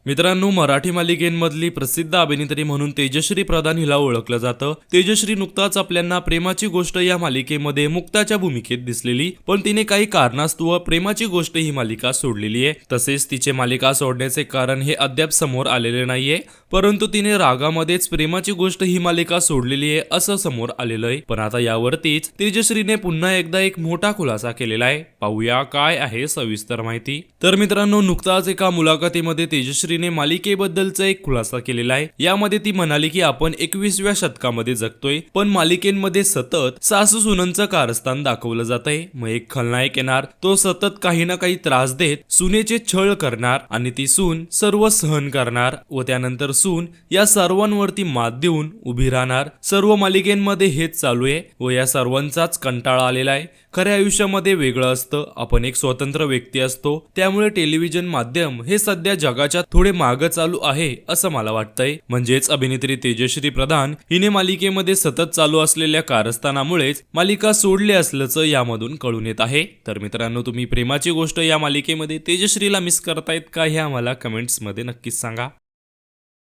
मित्रांनो, मराठी मालिकेंमधली प्रसिद्ध अभिनेत्री म्हणून तेजश्री प्रधान हिला ओळखलं जातं। तेजश्री नुकताच आपल्याला प्रेमाची गोष्ट या मालिकेमध्ये मुक्ताच्या भूमिकेत दिसलेली, पण तिने काही कारणास्तव प्रेमाची गोष्ट ही मालिका सोडलेली आहे। तसेच तिचे मालिका सोडण्याचे कारण हे अद्याप समोर आलेले नाहीये, परंतु तिने रागामध्येच प्रेमाची गोष्ट ही मालिका सोडलेली आहे असं समोर आलेलं आहे। पण आता यावरतीच तेजश्रीने पुन्हा एकदा एक मोठा खुलासा केलेला आहे। पाहूया काय आहे सविस्तर माहिती। तर मित्रांनो, नुकताच एका मुलाखतीमध्ये तेजश्रीने मालिकेबद्दलचा एक खुलासा केलेला आहे। यामध्ये ती म्हणाली की आपण 21व्या शतकामध्ये जगतोय, पण मालिकेमध्ये सतत सासू सुनंचं कारस्थान दाखवलं जातंय। मग एक खलनायक येणार, तो सतत काही ना काही त्रास देत सुनेचे छळ करणार आणि ती सून सर्व सहन करणार व त्यानंतर सून या सर्वांवरती मात देऊन उभी राहणार। सर्व मालिकेमध्ये हेच चालू आहे व या सर्वांचाच कंटाळा आलेला आहे। खऱ्या आयुष्यामध्ये वेगळं असतं, आपण एक स्वतंत्र व्यक्ती असतो, त्यामुळे टेलिव्हिजन माध्यम हे सध्या जगाच्या थोडे मागे चालू आहे असं मला वाटतंय। म्हणजेच अभिनेत्री तेजश्री प्रधान हिने मालिकेमध्ये सतत चालू असलेल्या कारस्थानामुळेच मालिका सोडली असल्याचं यामधून कळून येत आहे। तर मित्रांनो, तुम्ही प्रेमाची गोष्ट या मालिकेमध्ये तेजश्रीला मिस करतायत का हे आम्हाला कमेंट्स मध्ये नक्कीच सांगा।